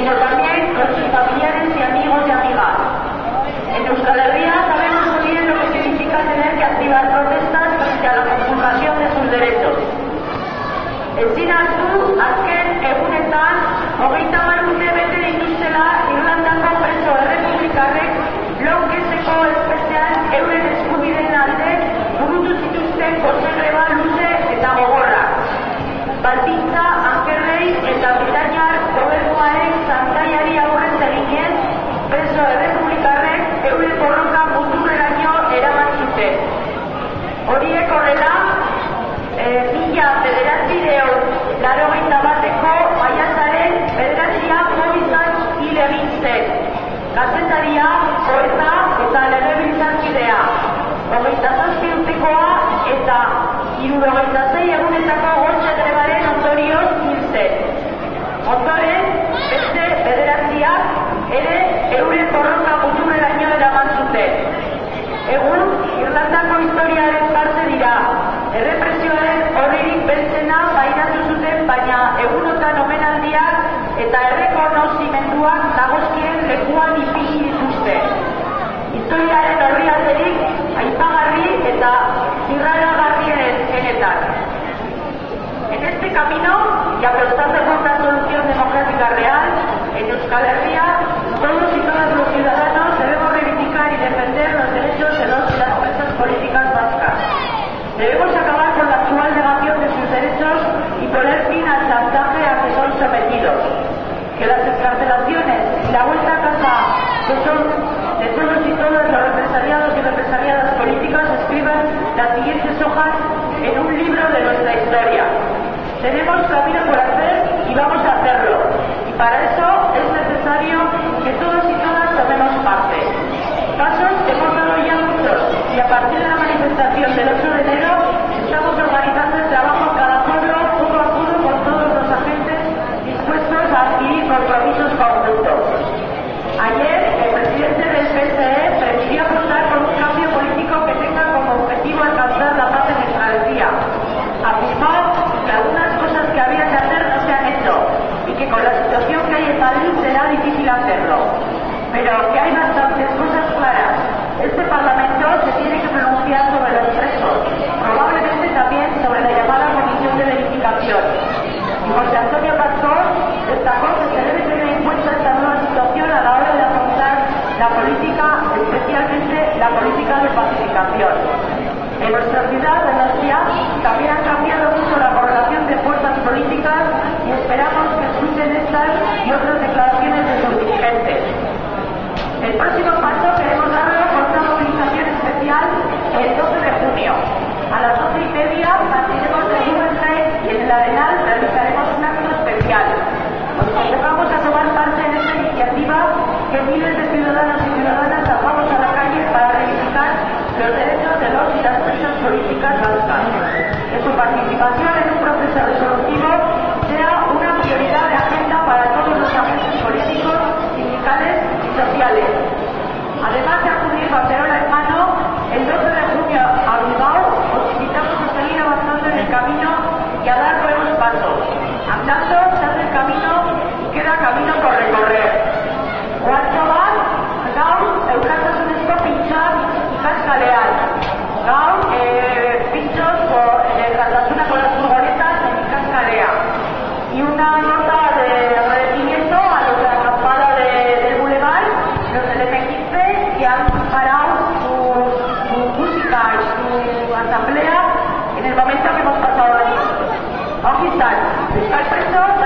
sino también con sus familiares y amigos y amigas. En Euskal Herria sabemos muy bien lo que significa tener que activar protestas frente a la conculcación de sus derechos. Ezin hartu azken egunetan 30 urte bete dituztela Irlandako preso errepublikarrek lonkeseko espezial euren eskubideen alde burutu zituzten gozerreba luze eta gogorra. Baldintza, ankerrei eta Britainar gobernuaren zantaiari aurrez eginez, preso errepublikarrek euren borroka muturreraino eraman zuten. Horiek horrela, 1981ko maiatzaren 9 Mobilizan hil egin zen. Kazetaria, poeta eta legebiltzarkidea, 27 urtekoa eta 76 egunetako gotze grebaren ondorioz hil zen. Ondoren, beste 9 ere euren borroka muturreraino eraman zuten. Egun, Irlandako historiaren parte dira. Errepresioaren horririk beltzena pairatu zuten, baina egunotan omenaldiak eta errekonozimenduak dagozkien lekuan ipini dituzte. Historiaren orrialderik aipagarri eta zirraragarrien genetan. En este camino, y a pesar de una solución democrática real, en Euskal Herria, todos y todas los ciudadanos debemos reivindicar y defender los derechos de los y las presas políticas vascas. Debemos acabar con la actual negación de sus derechos y poner fin al chantaje a que son sometidos. Que las excarcelaciones y la vuelta a casa que son de todos y todas los represaliados y represaliadas políticas escriban las siguientes hojas en un libro de nuestra historia. Tenemos camino por hacer y vamos a hacerlo. Y para eso es necesario que todos y todas tomemos parte. Pasos hemos dado ya muchos y a partir de la manifestación del 8 de enero estamos organizando el trabajo en cada pueblo, codo a codo con todos los agentes dispuestos a adquirir compromisos conjuntos. Ayer el presidente del PSE prefirió contar con un cambio político que tenga como objetivo alcanzar la paz en Euskal Herria. Afirmó que algunas cosas que había que hacer no se han hecho y que con la situación que hay en Madrid será difícil hacerlo. Pero que hay bastantes cosas claras. Este Parlamento se tiene que pronunciar sobre los presos, probablemente también sobre la llamada Comisión de Verificación. Y José Antonio Pastor destacó que se debe tener en cuenta esta nueva situación a la hora de afrontar la política, especialmente la política de pacificación. En nuestra ciudad, Donostia, también ha cambiado mucho la correlación de fuerzas políticas y esperamos que escuchen estas y otras declaraciones de sus dirigentes. El próximo paso queremos darlo con una movilización especial el 12 de junio. A las 12:30 partiremos de Riverside y en el Arenal realizaremos un acto especial. Nos convocamos a tomar parte en esta iniciativa que miles de ciudadanos y ciudadanas salgamos a la calle para reivindicar los derechos de los y las presas políticas vascas. Que su participación en un proceso resolutivo sea una prioridad de agenda para todos los agentes políticos, sindicales y sociales. Además de acudir banderola en mano, el 12 de junio a Bilbao os invitamos a seguir avanzando en el camino y a dar nuevos pasos. Andando se hace el camino y queda camino por recorrer. Oartxo bat, gaur euskaldunezko pintxoak ikaskalean. Gaur pinchos en Galdasuna con las furgonetas en Ikaskarea. Y una nota de agradecimiento a los de la acampada del Boulevard, los del M15, que han parado su música y su asamblea en el momento que hemos pasado allí. Aquí están, está el preso.